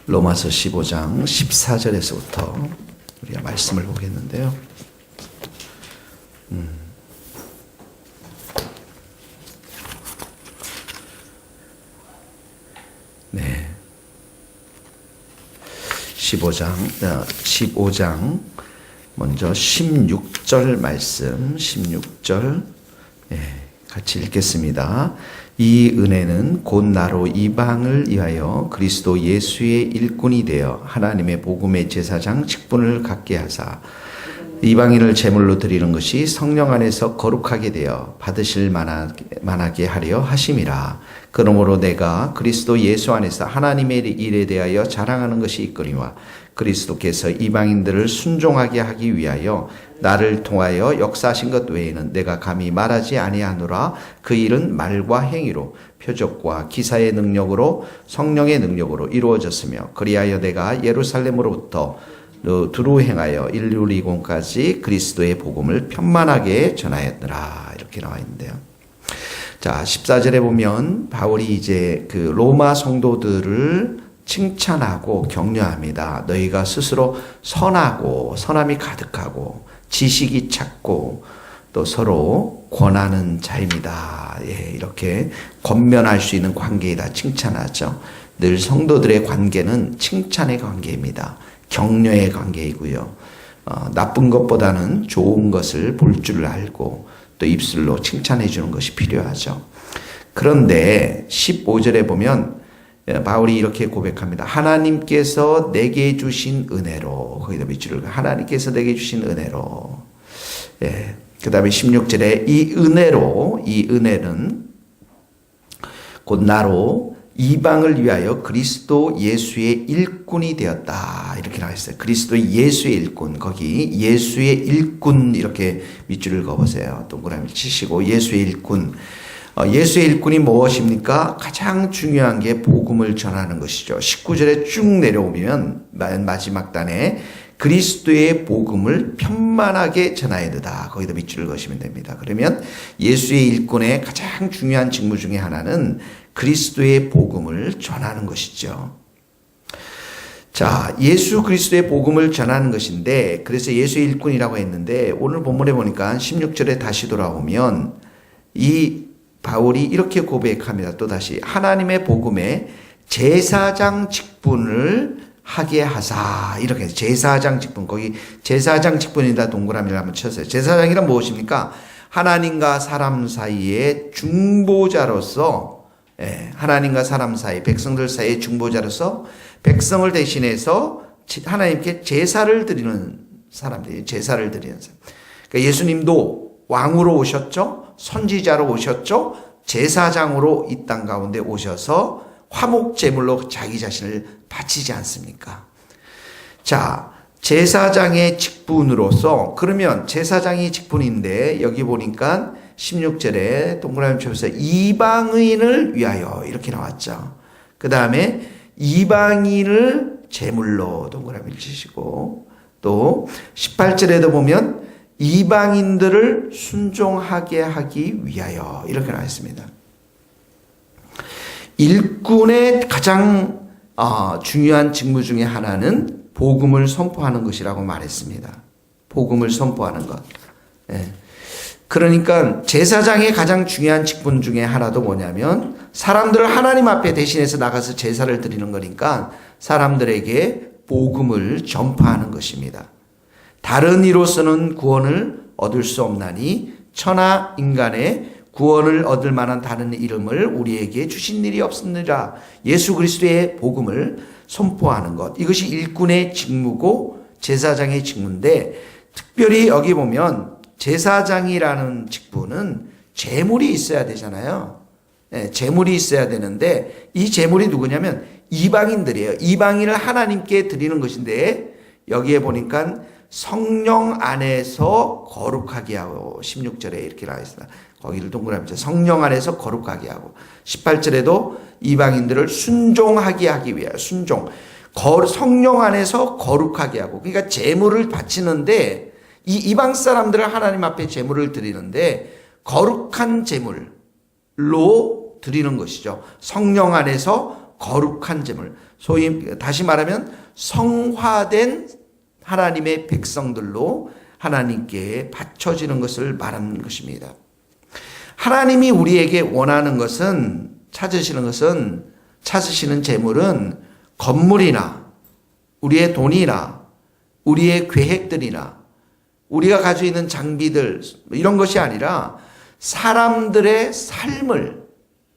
로마서 15장 14절에서부터 우리가 말씀을 보겠는데요. 네. 15장 먼저 16절 말씀 16절 같이 읽겠습니다. 이 은혜는 곧 나로 이방을 위하여 그리스도 예수의 일꾼이 되어 하나님의 복음의 제사장 직분을 갖게 하사 이방인을 제물로 드리는 것이 성령 안에서 거룩하게 되어 받으실 만하게 하려 하심이라. 그러므로 내가 그리스도 예수 안에서 하나님의 일에 대하여 자랑하는 것이 있거니와 그리스도께서 이방인들을 순종하게 하기 위하여 나를 통하여 역사하신 것 외에는 내가 감히 말하지 아니하노라. 그 일은 말과 행위로 표적과 기사의 능력으로 성령의 능력으로 이루어졌으며 그리하여 내가 예루살렘으로부터 두루 행하여 일루리곤까지 그리스도의 복음을 편만하게 전하였더라. 이렇게 나와 있는데요. 자, 14절에 보면 바울이 이제 그 로마 성도들을 칭찬하고 격려합니다. 너희가 스스로 선하고 선함이 가득하고 지식이 찾고 또 서로 권하는 자입니다. 이렇게 권면할 수 있는 관계이다 칭찬하죠. 늘 성도들의 관계는 칭찬의 관계입니다. 격려의 관계이고요. 나쁜 것보다는 좋은 것을 볼 줄 알고 또 입술로 칭찬해 주는 것이 필요하죠. 그런데 15절에 보면 바울이 이렇게 고백합니다. 하나님께서 내게 주신 은혜로, 거기다 밑줄을 하나님께서 내게 주신 은혜로. 그 다음에 16절에 이 은혜는 곧 나로 이방을 위하여 그리스도 예수의 일꾼이 되었다. 이렇게 나와 있어요. 그리스도 예수의 일꾼. 거기 예수의 일꾼 이렇게 밑줄을 그어보세요. 동그라미 치시고 예수의 일꾼. 예수의 일꾼이 무엇입니까? 가장 중요한 게 복음을 전하는 것이죠. 19절에 쭉 내려오면 마지막 단에 그리스도의 복음을 편만하게 전하여야 되다. 거기다 밑줄을 그으시면 됩니다. 그러면 예수의 일꾼의 가장 중요한 직무 중에 하나는 그리스도의 복음을 전하는 것이죠. 자, 예수 그리스도의 복음을 전하는 것인데 그래서 예수의 일꾼이라고 했는데 오늘 본문에 보니까 16절에 다시 돌아오면 이 바울이 이렇게 고백합니다. 또다시 하나님의 복음에 제사장 직분을 하게 하사. 이렇게 제사장 직분. 거기 제사장 직분이다 동그라미를 한번 쳤어요. 제사장이란 무엇입니까? 하나님과 사람 사이의 중보자로서 하나님과 사람 사이 백성들 사이의 중보자로서 백성을 대신해서 하나님께 제사를 드리는 사람들이 제사를 드리는 사람. 그러니까 예수님도 왕으로 오셨죠. 선지자로 오셨죠. 제사장으로 이 땅 가운데 오셔서 화목 제물로 자기 자신을 바치지 않습니까? 자, 제사장의 직분으로서 그러면 제사장이 직분인데 여기 보니까 16절에 동그라미 쳐서 이방인을 위하여 이렇게 나왔죠. 그 다음에 이방인을 제물로 동그라미를 치시고 또 18절에도 보면 이방인들을 순종하게 하기 위하여 이렇게 나와 있습니다. 일꾼의 가장 중요한 직무 중에 하나는 복음을 선포하는 것이라고 말했습니다. 복음을 선포하는 것. 그러니까 제사장의 가장 중요한 직분 중에 하나도 뭐냐면 사람들을 하나님 앞에 대신해서 나가서 제사를 드리는 거니까 사람들에게 복음을 전파하는 것입니다. 다른 이로서는 구원을 얻을 수 없나니 천하 인간의 구원을 얻을 만한 다른 이름을 우리에게 주신 일이 없느니라. 예수 그리스도의 복음을 선포하는 것. 이것이 일꾼의 직무고 제사장의 직무인데 특별히 여기 보면 제사장이라는 직분은 제물이 있어야 되잖아요. 제물이 있어야 되는데 이 제물이 누구냐면 이방인들이에요. 이방인을 하나님께 드리는 것인데 여기에 보니까 성령 안에서 거룩하게 하고 16절에 이렇게 나와 있습니다. 거기를 동그라미 쳐 성령 안에서 거룩하게 하고 18절에도 이방인들을 순종하게 하기 위하여 성령 안에서 거룩하게 하고 그러니까 제물을 바치는데 이 이방 사람들을 하나님 앞에 제물을 드리는데 거룩한 제물로 드리는 것이죠. 성령 안에서 거룩한 제물, 소위 다시 말하면 성화된 하나님의 백성들로 하나님께 바쳐지는 것을 말하는 것입니다. 하나님이 우리에게 원하는 것은, 찾으시는 재물은 건물이나 우리의 돈이나 우리의 계획들이나 우리가 가지고 있는 장비들 이런 것이 아니라 사람들의 삶을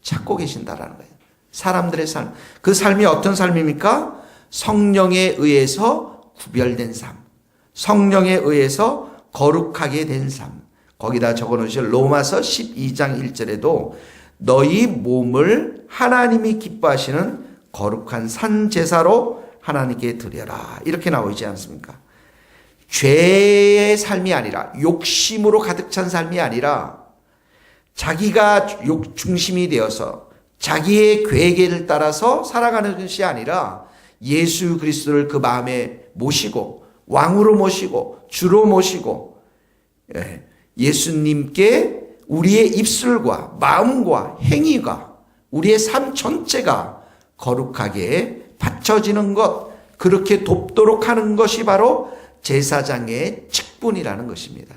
찾고 계신다라는 거예요. 사람들의 삶. 그 삶이 어떤 삶입니까? 성령에 의해서 구별된 삶. 성령에 의해서 거룩하게 된 삶. 거기다 적어놓으실 로마서 12장 1절에도 너희 몸을 하나님이 기뻐하시는 거룩한 산 제사로 하나님께 드려라. 이렇게 나오지 않습니까? 죄의 삶이 아니라, 욕심으로 가득 찬 삶이 아니라 자기가 중심이 되어서 자기의 계획을 따라서 살아가는 것이 아니라 예수 그리스도를 그 마음에 모시고 왕으로 모시고 주로 모시고 예수님께 우리의 입술과 마음과 행위가 우리의 삶 전체가 거룩하게 바쳐지는 것, 그렇게 돕도록 하는 것이 바로 제사장의 직분이라는 것입니다.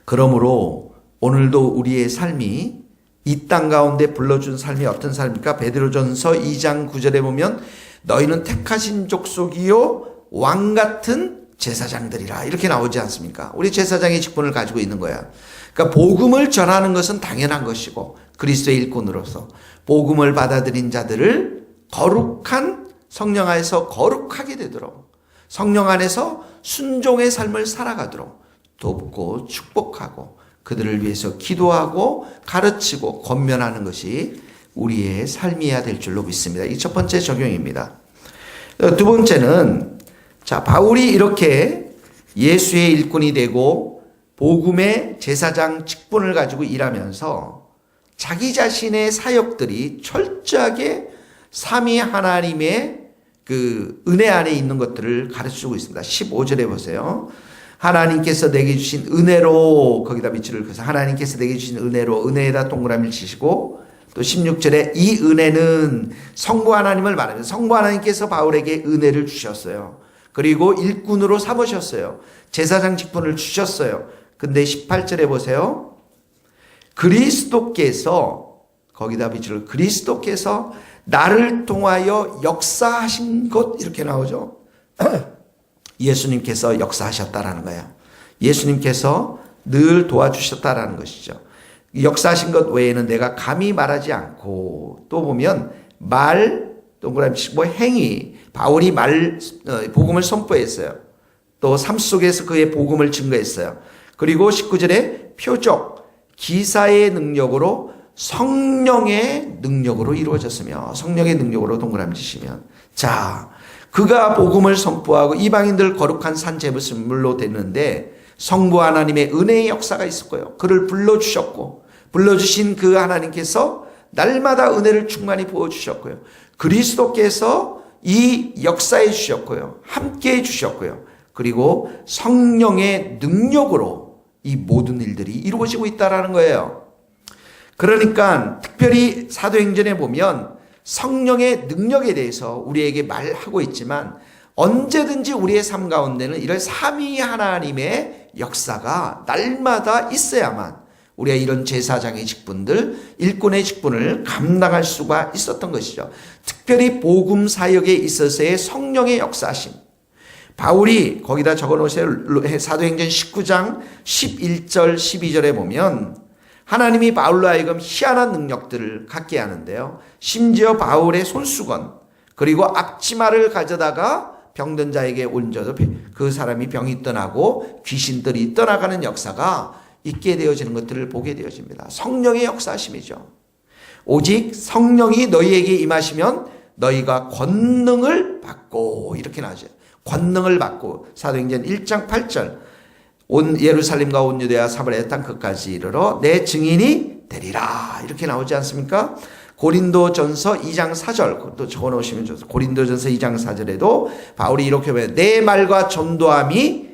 그러므로 오늘도 우리의 삶이 이 땅 가운데 불러준 삶이 어떤 삶입니까? 베드로전서 2장 9절에 보면 너희는 택하신 족속이요 왕 같은 제사장들이라 이렇게 나오지 않습니까? 우리 제사장의 직분을 가지고 있는 거야. 그러니까 복음을 전하는 것은 당연한 것이고 그리스도의 일꾼으로서 복음을 받아들인 자들을 거룩한 성령 안에서 거룩하게 되도록 성령 안에서 순종의 삶을 살아가도록 돕고 축복하고 그들을 위해서 기도하고 가르치고 권면하는 것이 우리의 삶이어야 될 줄로 믿습니다. 이 첫 번째 적용입니다. 두 번째는 바울이 이렇게 예수의 일꾼이 되고 복음의 제사장 직분을 가지고 일하면서 자기 자신의 사역들이 철저하게 삼위 하나님의 그 은혜 안에 있는 것들을 가르치고 있습니다. 15절에 보세요. 하나님께서 내게 주신 은혜로, 거기다 밑줄을 그어서 하나님께서 내게 주신 은혜로, 은혜에다 동그라미를 치시고, 또 16절에 이 은혜는 성부 하나님을 말하면서 성부 하나님께서 바울에게 은혜를 주셨어요. 그리고 일꾼으로 삼으셨어요. 제사장 직분을 주셨어요. 근데 18절에 보세요. 그리스도께서, 거기다 밑줄을, 그리스도께서 나를 통하여 역사하신 것, 이렇게 나오죠. 예수님께서 역사하셨다라는 거예요. 예수님께서 늘 도와주셨다라는 것이죠. 역사하신 것 외에는 내가 감히 말하지 않고, 또 보면 동그라미 치고 행위, 바울이 복음을 선포했어요. 또 삶 속에서 그의 복음을 증거했어요. 그리고 19절에 표적, 기사의 능력으로 성령의 능력으로 이루어졌으며, 성령의 능력으로 동그라미 치시면, 그가 복음을 선포하고 이방인들 거룩한 산 제물로 됐는데 성부 하나님의 은혜의 역사가 있었고요. 그를 불러주셨고 불러주신 그 하나님께서 날마다 은혜를 충만히 부어주셨고요. 그리스도께서 이 역사해 주셨고요. 함께해 주셨고요. 그리고 성령의 능력으로 이 모든 일들이 이루어지고 있다는 거예요. 그러니까 특별히 사도행전에 보면 성령의 능력에 대해서 우리에게 말하고 있지만 언제든지 우리의 삶 가운데는 이런 삼위 하나님의 역사가 날마다 있어야만 우리가 이런 제사장의 직분들, 일꾼의 직분을 감당할 수가 있었던 것이죠. 특별히 복음 사역에 있어서의 성령의 역사심. 바울이 거기다 적어놓으세요. 사도행전 19장 11절 12절에 보면 하나님이 바울로 하여금 희한한 능력들을 갖게 하는데요. 심지어 바울의 손수건 그리고 앞치마를 가져다가 병든 자에게 얹어서 그 사람이 병이 떠나고 귀신들이 떠나가는 역사가 있게 되어지는 것들을 보게 되어집니다. 성령의 역사심이죠. 오직 성령이 너희에게 임하시면 너희가 권능을 받고, 이렇게 나오죠. 권능을 받고. 사도행전 1장 8절 온 예루살렘과 온 유대와 사마리아 땅 끝까지 이르러 내 증인이 되리라, 이렇게 나오지 않습니까? 고린도전서 2장 4절, 그것도 적어놓으시면 좋습니다. 고린도전서 2장 4절에도 바울이 이렇게 보면 내 말과 전도함이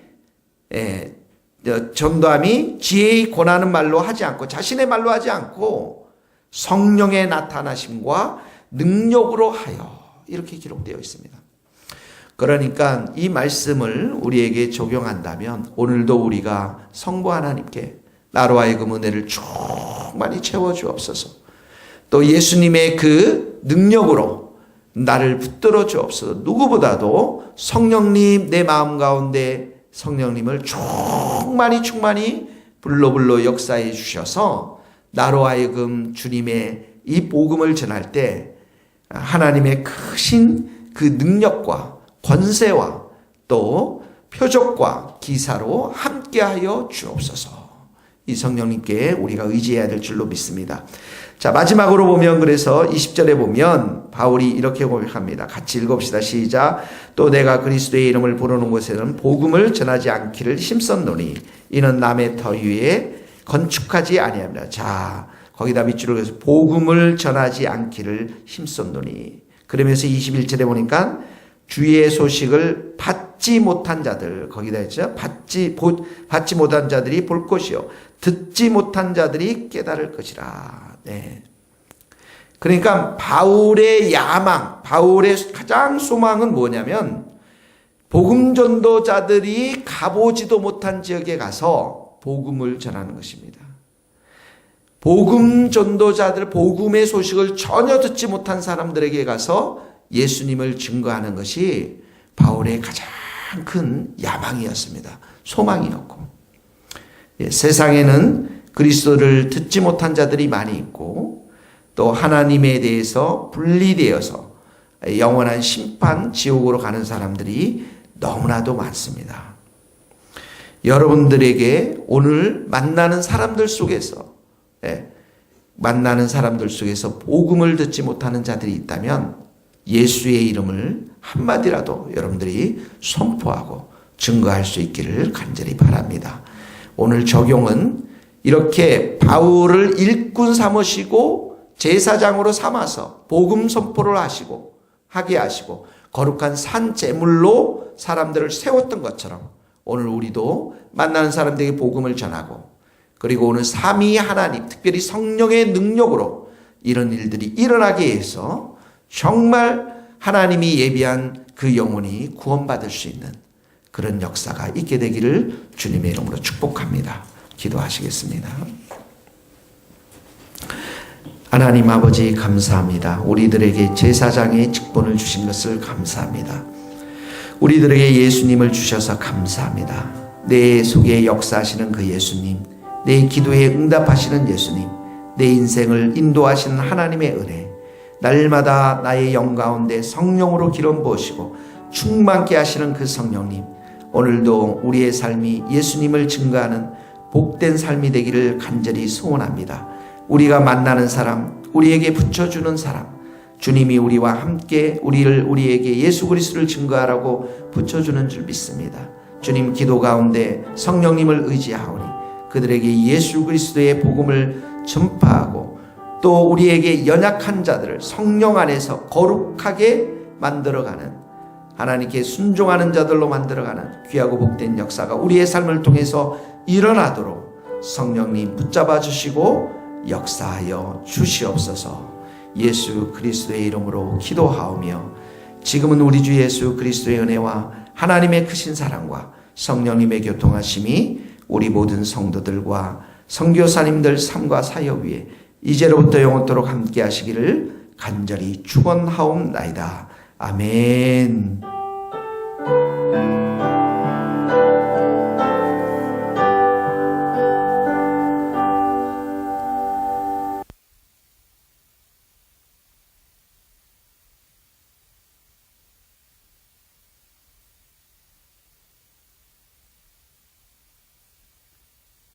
지혜의 권하는 말로 하지 않고 자신의 말로 하지 않고 성령의 나타나심과 능력으로 하여 이렇게 기록되어 있습니다. 그러니까 이 말씀을 우리에게 적용한다면 오늘도 우리가 성부 하나님께 나로 하여금 은혜를 충만히 채워주옵소서. 또 예수님의 그 능력으로 나를 붙들어 주옵소서. 누구보다도 성령님 내 마음 가운데 성령님을 충만히 불러 역사해 주셔서 나로 하여금 주님의 이 복음을 전할 때 하나님의 크신 그 능력과 권세와 또 표적과 기사로 함께하여 주옵소서. 이 성령님께 우리가 의지해야 될 줄로 믿습니다. 자, 마지막으로 보면 그래서 20절에 보면 바울이 이렇게 고백합니다. 같이 읽읍시다. 시작. 또 내가 그리스도의 이름을 부르는 곳에는 복음을 전하지 않기를 힘썼노니 이는 남의 터 위에 건축하지 아니합니다. 자, 거기다 밑줄을 그려서 복음을 전하지 않기를 힘썼노니. 그러면서 21절에 보니까 주의 소식을 받지 못한 자들, 거기다 했죠. 받지 못한 자들이 볼 것이요 듣지 못한 자들이 깨달을 것이라. 네. 그러니까 바울의 야망, 바울의 가장 소망은 뭐냐면 복음 전도자들이 가보지도 못한 지역에 가서 복음을 전하는 것입니다. 복음 전도자들, 복음의 소식을 전혀 듣지 못한 사람들에게 가서 예수님을 증거하는 것이 바울의 가장 큰 야망이었습니다. 소망이었고, 세상에는 그리스도를 듣지 못한 자들이 많이 있고 또 하나님에 대해서 분리되어서 영원한 심판 지옥으로 가는 사람들이 너무나도 많습니다. 여러분들에게 오늘 만나는 사람들 속에서 복음을 듣지 못하는 자들이 있다면 예수의 이름을 한마디라도 여러분들이 선포하고 증거할 수 있기를 간절히 바랍니다. 오늘 적용은 이렇게 바울을 일꾼 삼으시고 제사장으로 삼아서 복음 선포를 하게 하시고 거룩한 산 제물로 사람들을 세웠던 것처럼 오늘 우리도 만나는 사람들에게 복음을 전하고 그리고 오늘 삼위 하나님, 특별히 성령의 능력으로 이런 일들이 일어나게 해서 정말 하나님이 예비한 그 영혼이 구원받을 수 있는 그런 역사가 있게 되기를 주님의 이름으로 축복합니다. 기도하시겠습니다. 하나님 아버지 감사합니다. 우리들에게 제사장의 직분을 주신 것을 감사합니다. 우리들에게 예수님을 주셔서 감사합니다. 내 속에 역사하시는 그 예수님, 내 기도에 응답하시는 예수님, 내 인생을 인도하시는 하나님의 은혜, 날마다 나의 영 가운데 성령으로 기름 부으시고 충만케 하시는 그 성령님, 오늘도 우리의 삶이 예수님을 증거하는 복된 삶이 되기를 간절히 소원합니다. 우리가 만나는 사람, 우리에게 붙여주는 사람, 주님이 우리와 함께 우리에게 예수 그리스도를 증거하라고 붙여주는 줄 믿습니다. 주님 기도 가운데 성령님을 의지하오니 그들에게 예수 그리스도의 복음을 전파하고 또 우리에게 연약한 자들을 성령 안에서 거룩하게 만들어가는, 하나님께 순종하는 자들로 만들어가는 귀하고 복된 역사가 우리의 삶을 통해서 일어나도록 성령님 붙잡아 주시고 역사하여 주시옵소서. 예수 그리스도의 이름으로 기도하오며 지금은 우리 주 예수 그리스도의 은혜와 하나님의 크신 사랑과 성령님의 교통하심이 우리 모든 성도들과 선교사님들 삶과 사역 위에 이제로부터 영원토록 함께 하시기를 간절히 축원하옵나이다. 아멘.